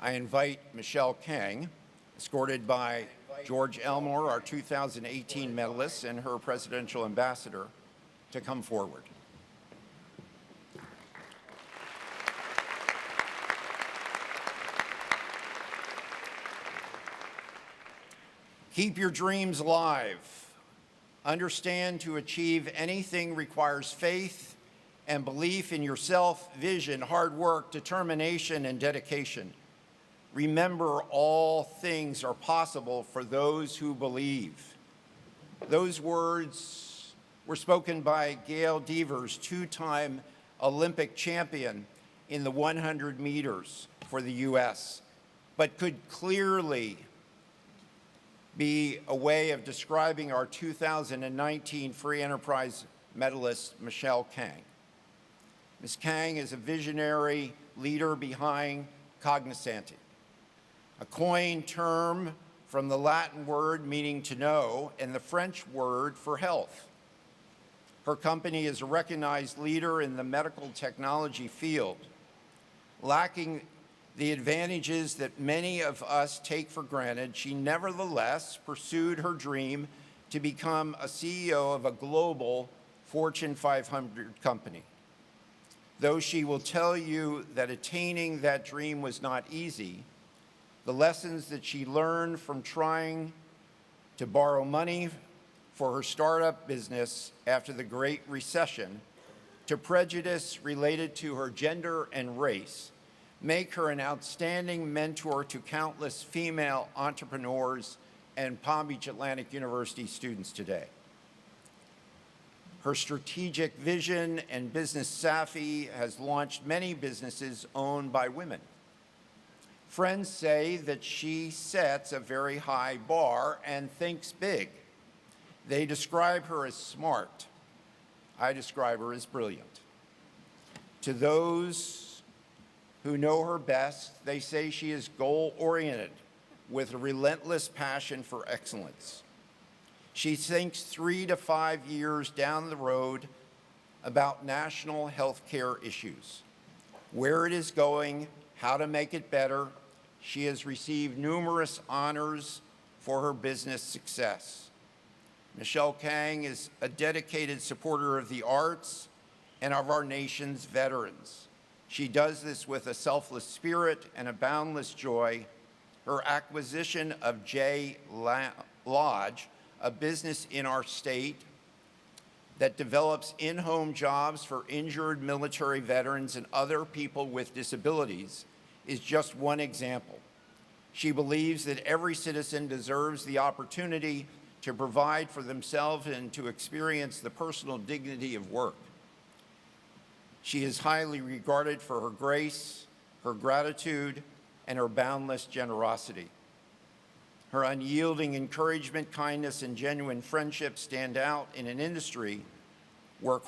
I invite Michele Kang, escorted by George Elmore, our 2018 medalist, and her presidential ambassador, to come forward. Keep your dreams alive. Understand to achieve anything requires faith and belief in yourself, vision, hard work, determination, and dedication. Remember, all things are possible for those who believe. Those words were spoken by Gail Devers, two-time Olympic champion in the 100 meters for the U.S., but could clearly be a way of describing our 2019 Free Enterprise medalist, Michele Kang. Ms. Kang is a visionary leader behind Cognosante, a coined term from the Latin word meaning to know and the French word for health. Her company is a recognized leader in the medical technology field, lacking the advantages that many of us take for granted. She nevertheless pursued her dream to become a CEO of a global Fortune 500 company. Though she will tell you that attaining that dream was not easy, the lessons that she learned from trying to borrow money for her startup business after the Great Recession, to prejudice related to her gender and race, make her an outstanding mentor to countless female entrepreneurs and Palm Beach Atlantic University students today. Her strategic vision and business savvy has launched many businesses owned by women. Friends say that she sets a very high bar and thinks big. They describe her as smart. I describe her as brilliant. To those who know her best, they say she is goal-oriented with a relentless passion for excellence. She thinks 3 to 5 years down the road about national health care issues, where it is going, how to make it better. She has received numerous honors for her business success. Michele Kang is a dedicated supporter of the arts and of our nation's veterans. She does this with a selfless spirit and a boundless joy. Her acquisition of J Lodge, a business in our state that develops in-home jobs for injured military veterans and other people with disabilities, is just one example. She believes that every citizen deserves the opportunity to provide for themselves and to experience the personal dignity of work. She is highly regarded for her grace, her gratitude, and her boundless generosity. Her unyielding encouragement, kindness, and genuine friendship stand out in an industry where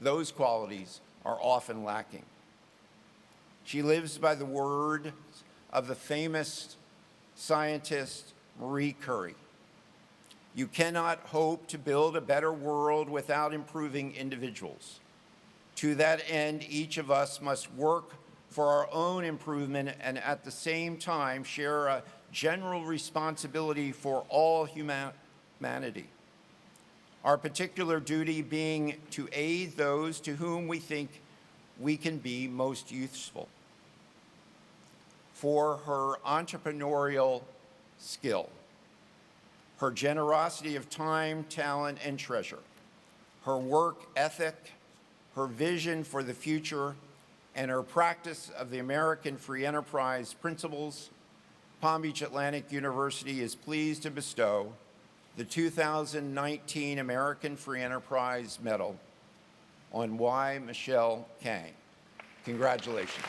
those qualities are often lacking. She lives by the word of the famous scientist Marie Curie. You cannot hope to build a better world without improving individuals. To that end, each of us must work for our own improvement and at the same time share a general responsibility for all humanity. Our particular duty being to aid those to whom we think we can be most useful. For her entrepreneurial skill, her generosity of time, talent, and treasure, her work ethic, her vision for the future, and her practice of the American Free Enterprise principles, Palm Beach Atlantic University is pleased to bestow the 2019 American Free Enterprise Medal on Y. Michele Kang. Congratulations.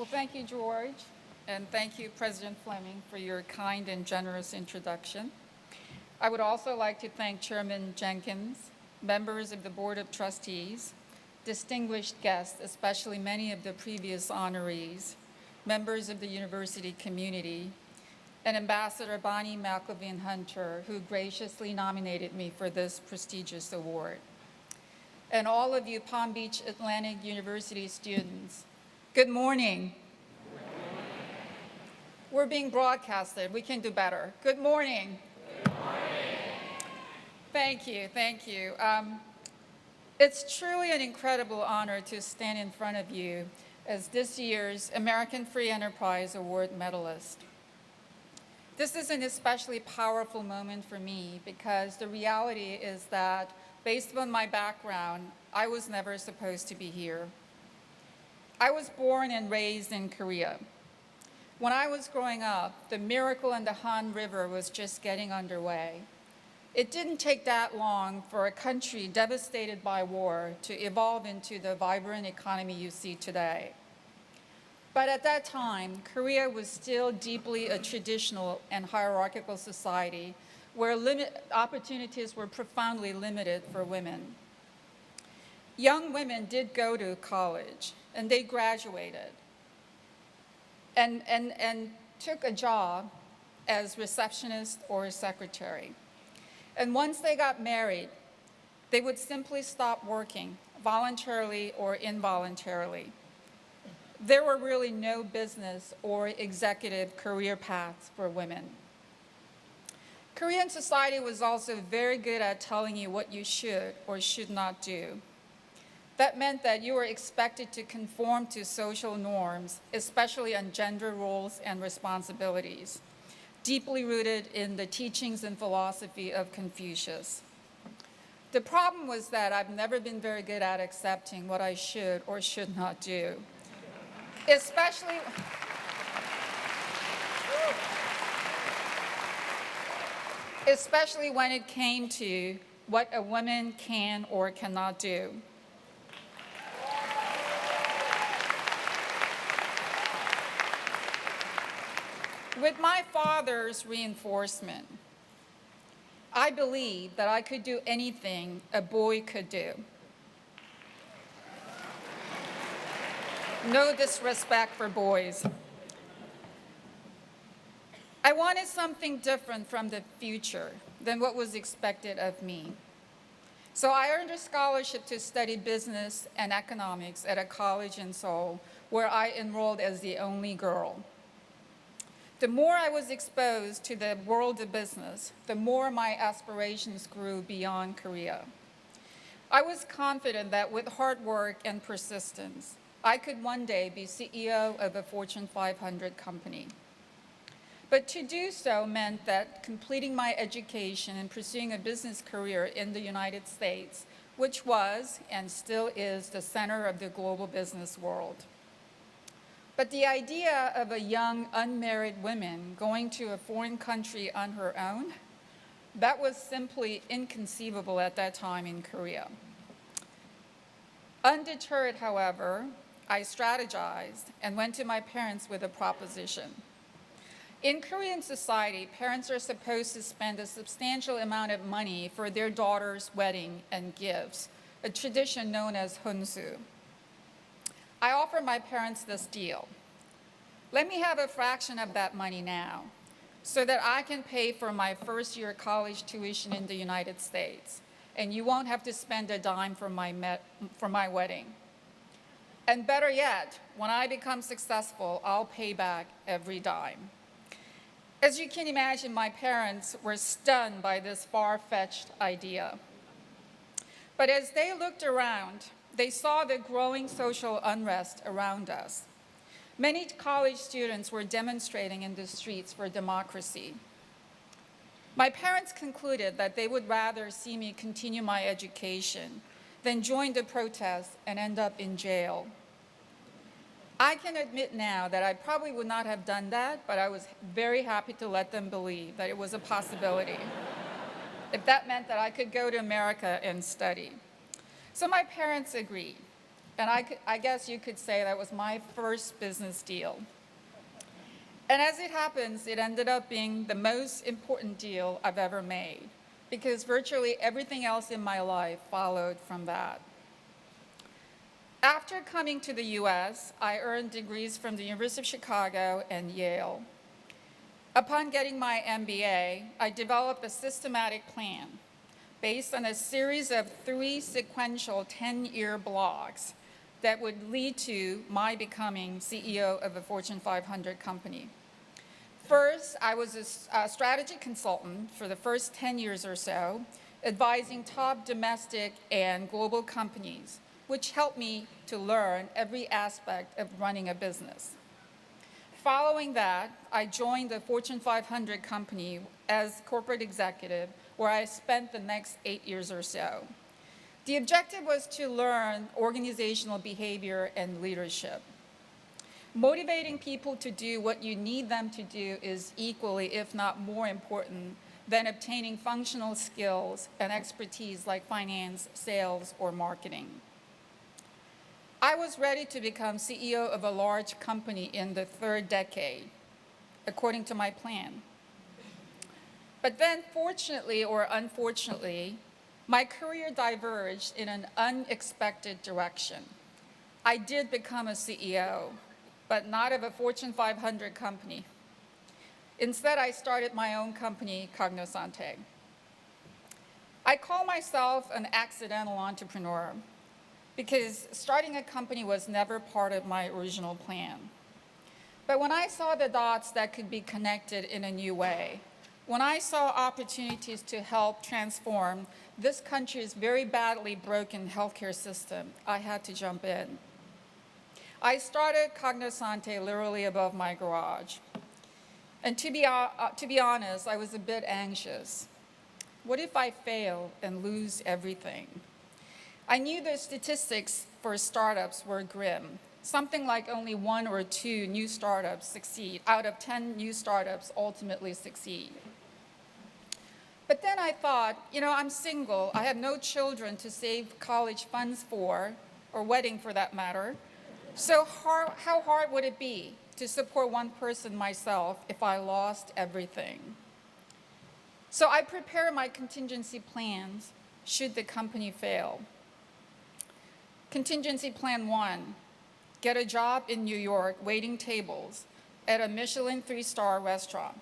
Well, thank you, George, and thank you, President Fleming, for your kind and generous introduction. I would also like to thank Chairman Jenkins, members of the Board of Trustees, distinguished guests, especially many of the previous honorees, members of the university community, and Ambassador Bonnie McLevin-Hunter, who graciously nominated me for this prestigious award. And all of you Palm Beach Atlantic University students, good morning. We're being broadcasted. We can do better. Good morning. Good morning. Thank you. Thank you. It's truly an incredible honor to stand in front of you as this year's American Free Enterprise Award medalist. This is an especially powerful moment for me because the reality is that, based on my background, I was never supposed to be here. I was born and raised in Korea. When I was growing up, the miracle in the Han River was just getting underway. It didn't take that long for a country devastated by war to evolve into the vibrant economy you see today. But at that time, Korea was still deeply a traditional and hierarchical society where opportunities were profoundly limited for women. Young women did go to college, and they graduated and took a job as receptionist or secretary. And once they got married, they would simply stop working, voluntarily or involuntarily. There were really no business or executive career paths for women. Korean society was also very good at telling you what you should or should not do. That meant that you were expected to conform to social norms, especially on gender roles and responsibilities, deeply rooted in the teachings and philosophy of Confucius. The problem was that I've never been very good at accepting what I should or should not do, especially when it came to what a woman can or cannot do. With my father's reinforcement, I believed that I could do anything a boy could do. No disrespect for boys. I wanted something different from the future than what was expected of me. So I earned a scholarship to study business and economics at a college in Seoul, where I enrolled as the only girl. The more I was exposed to the world of business, the more my aspirations grew beyond Korea. I was confident that with hard work and persistence, I could one day be CEO of a Fortune 500 company. But to do so meant that completing my education and pursuing a business career in the United States, which was and still is the center of the global business world. But the idea of a young, unmarried woman going to a foreign country on her own, that was simply inconceivable at that time in Korea. Undeterred, however, I strategized and went to my parents with a proposition. In Korean society, parents are supposed to spend a substantial amount of money for their daughter's wedding and gifts, a tradition known as hunsu. I offered my parents this deal. Let me have a fraction of that money now so that I can pay for my first year college tuition in the United States, and you won't have to spend a dime for my wedding. And better yet, when I become successful, I'll pay back every dime. As you can imagine, my parents were stunned by this far-fetched idea. But as they looked around, they saw the growing social unrest around us. Many college students were demonstrating in the streets for democracy. My parents concluded that they would rather see me continue my education than join the protests and end up in jail. I can admit now that I probably would not have done that, but I was very happy to let them believe that it was a possibility, if that meant that I could go to America and study. So my parents agreed. And I guess you could say that was my first business deal. And as it happens, it ended up being the most important deal I've ever made, because virtually everything else in my life followed from that. After coming to the US, I earned degrees from the University of Chicago and Yale. Upon getting my MBA, I developed a systematic plan based on a series of 3 sequential 10-year blocks that would lead to my becoming CEO of a Fortune 500 company. First, I was a strategy consultant for the first 10 years or so, advising top domestic and global companies, which helped me to learn every aspect of running a business. Following that, I joined a Fortune 500 company as corporate executive, where I spent the next 8 years or so. The objective was to learn organizational behavior and leadership. Motivating people to do what you need them to do is equally, if not more important, than obtaining functional skills and expertise like finance, sales, or marketing. I was ready to become CEO of a large company in the 3rd decade, according to my plan. But then, fortunately or unfortunately, my career diverged in an unexpected direction. I did become a CEO, but not of a Fortune 500 company. Instead, I started my own company, Cognosante. I call myself an accidental entrepreneur because starting a company was never part of my original plan. But when I saw the dots that could be connected in a new way, when I saw opportunities to help transform this country's very badly broken healthcare system, I had to jump in. I started Cognosante literally above my garage. And to be honest, I was a bit anxious. What if I fail and lose everything? I knew the statistics for startups were grim. Something like only 1 or 2 new startups succeed. Out of 10 new startups ultimately succeed. But then I thought, I'm single. I have no children to save college funds for, or wedding for that matter. So how hard would it be to support one person myself if I lost everything? So I prepared my contingency plans should the company fail. Contingency plan 1, get a job in New York waiting tables at a Michelin 3-star restaurant.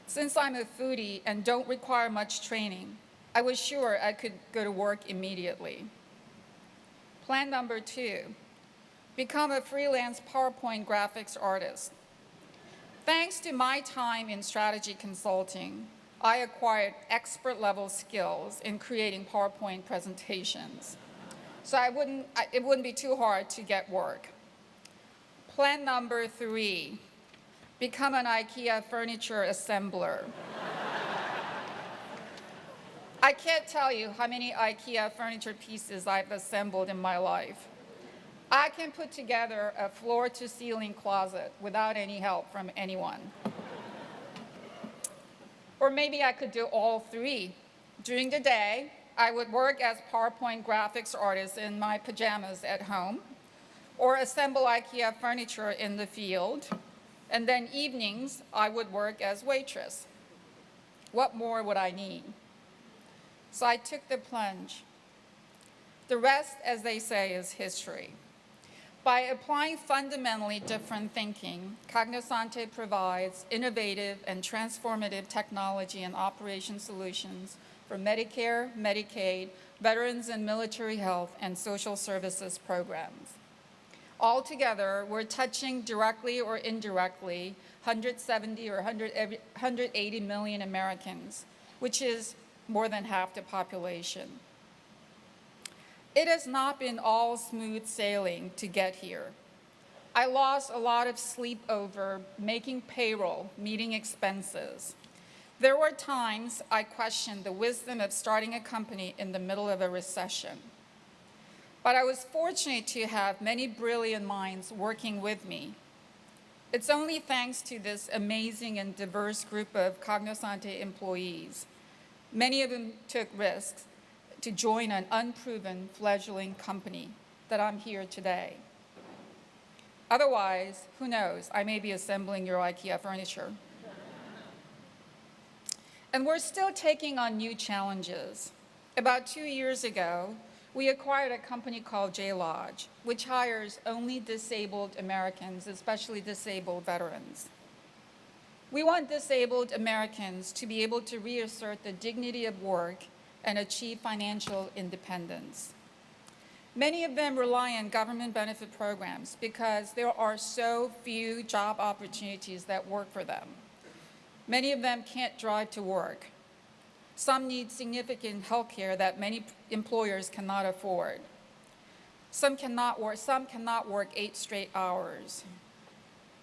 Since I'm a foodie and don't require much training, I was sure I could go to work immediately. Plan number 2, become a freelance PowerPoint graphics artist. Thanks to my time in strategy consulting, I acquired expert-level skills in creating PowerPoint presentations. So it wouldn't be too hard to get work. Plan number 3, become an IKEA furniture assembler. I can't tell you how many IKEA furniture pieces I've assembled in my life. I can put together a floor-to-ceiling closet without any help from anyone. Or maybe I could do all 3. During the day, I would work as PowerPoint graphics artist in my pajamas at home, or assemble IKEA furniture in the field, and then evenings, I would work as waitress. What more would I need? So I took the plunge. The rest, as they say, is history. By applying fundamentally different thinking, Cognosante provides innovative and transformative technology and operation solutions for Medicare, Medicaid, veterans and military health, and social services programs. Altogether, we're touching directly or indirectly 170 or 180 million Americans, which is more than half the population. It has not been all smooth sailing to get here. I lost a lot of sleep over making payroll, meeting expenses. There were times I questioned the wisdom of starting a company in the middle of a recession. But I was fortunate to have many brilliant minds working with me. It's only thanks to this amazing and diverse group of Cognosante employees. Many of them took risks to join an unproven fledgling company that I'm here today. Otherwise, who knows, I may be assembling your IKEA furniture. And we're still taking on new challenges. About 2 years ago, we acquired a company called J-Lodge, which hires only disabled Americans, especially disabled veterans. We want disabled Americans to be able to reassert the dignity of work and achieve financial independence. Many of them rely on government benefit programs because there are so few job opportunities that work for them. Many of them can't drive to work. Some need significant health care that many employers cannot afford. Some cannot work 8 straight hours.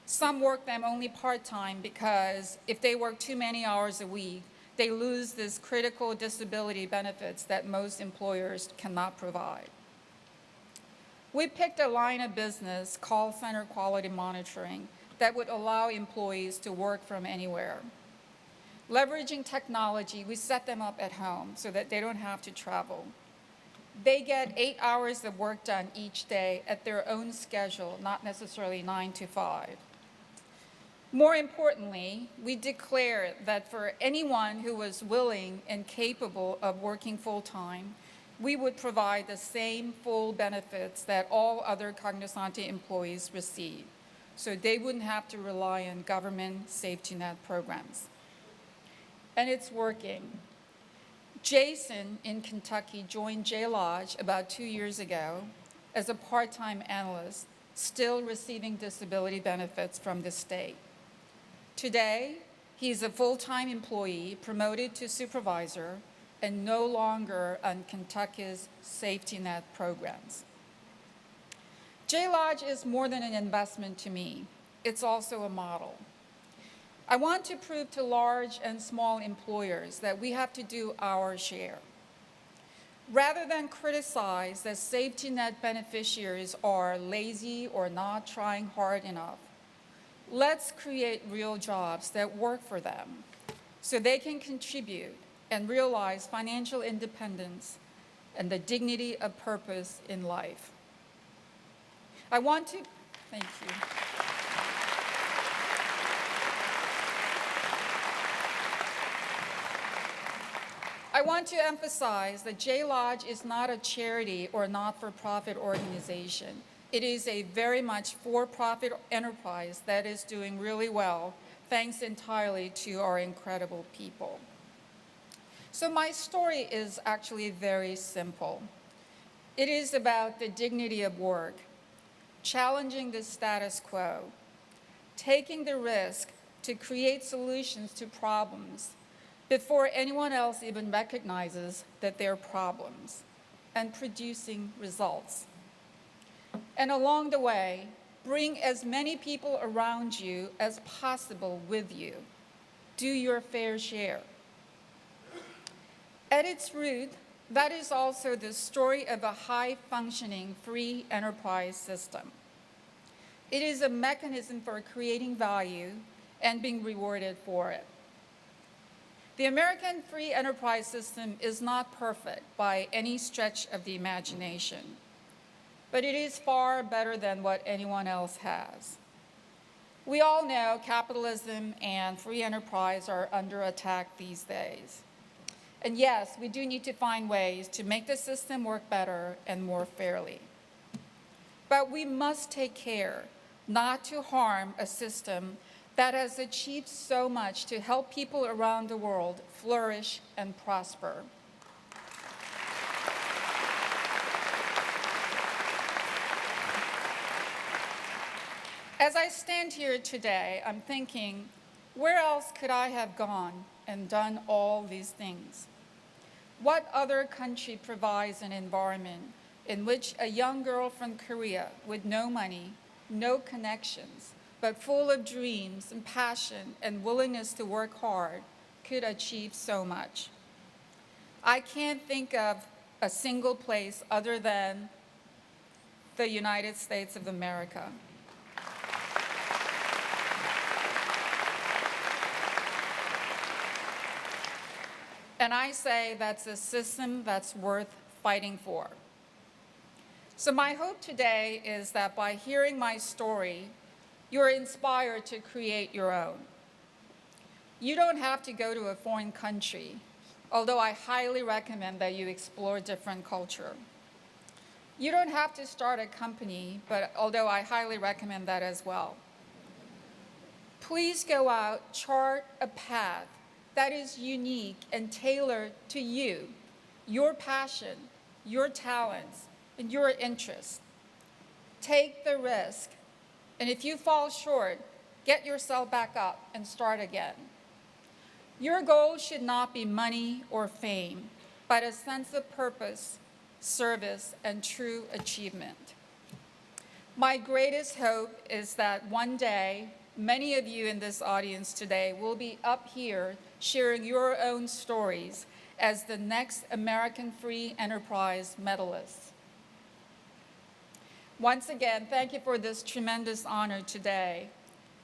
Some work them only part-time because if they work too many hours a week, they lose these critical disability benefits that most employers cannot provide. We picked a line of business, call center quality monitoring, that would allow employees to work from anywhere. Leveraging technology, we set them up at home so that they don't have to travel. They get 8 hours of work done each day at their own schedule, not necessarily 9 to 5. More importantly, we declared that for anyone who was willing and capable of working full-time, we would provide the same full benefits that all other Cognosante employees receive, so they wouldn't have to rely on government safety net programs. And it's working. Jason in Kentucky joined J-Lodge about 2 years ago as a part-time analyst, still receiving disability benefits from the state. Today, he's a full-time employee, promoted to supervisor, and no longer on Kentucky's safety net programs. J-Lodge is more than an investment to me. It's also a model. I want to prove to large and small employers that we have to do our share. Rather than criticize that safety net beneficiaries are lazy or not trying hard enough, let's create real jobs that work for them so they can contribute and realize financial independence and the dignity of purpose in life. Thank you. I want to emphasize that J-Lodge is not a charity or not-for-profit organization. It is a very much for-profit enterprise that is doing really well, thanks entirely to our incredible people. So my story is actually very simple. It is about the dignity of work, challenging the status quo, taking the risk to create solutions to problems before anyone else even recognizes that they're problems, and producing results. And along the way, bring as many people around you as possible with you. Do your fair share. At its root, that is also the story of a high-functioning free enterprise system. It is a mechanism for creating value and being rewarded for it. The American free enterprise system is not perfect by any stretch of the imagination, but it is far better than what anyone else has. We all know capitalism and free enterprise are under attack these days. And yes, we do need to find ways to make the system work better and more fairly. But we must take care not to harm a system that has achieved so much to help people around the world flourish and prosper. As I stand here today, I'm thinking, where else could I have gone and done all these things? What other country provides an environment in which a young girl from Korea with no money, no connections, but full of dreams and passion and willingness to work hard could achieve so much? I can't think of a single place other than the United States of America. And I say that's a system that's worth fighting for. So my hope today is that by hearing my story, you're inspired to create your own. You don't have to go to a foreign country, although I highly recommend that you explore different culture. You don't have to start a company, but although I highly recommend that as well. Please go out, chart a path that is unique and tailored to you, your passion, your talents, and your interests. Take the risk, and if you fall short, get yourself back up and start again. Your goal should not be money or fame, but a sense of purpose, service, and true achievement. My greatest hope is that one day, many of you in this audience today will be up here sharing your own stories as the next American Free Enterprise medalists. Once again, thank you for this tremendous honor today.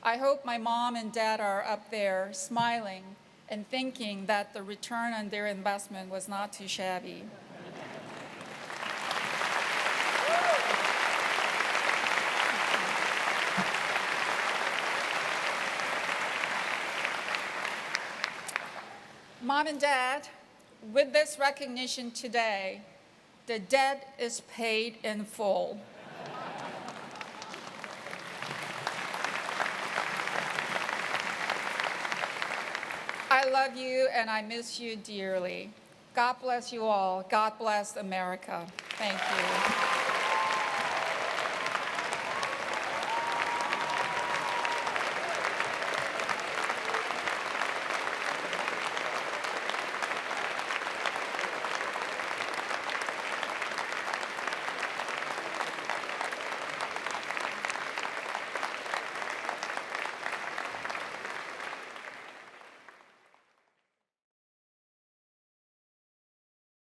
I hope my mom and dad are up there smiling and thinking that the return on their investment was not too shabby. Mom and Dad, with this recognition today, the debt is paid in full. I love you and I miss you dearly. God bless you all. God bless America. Thank you.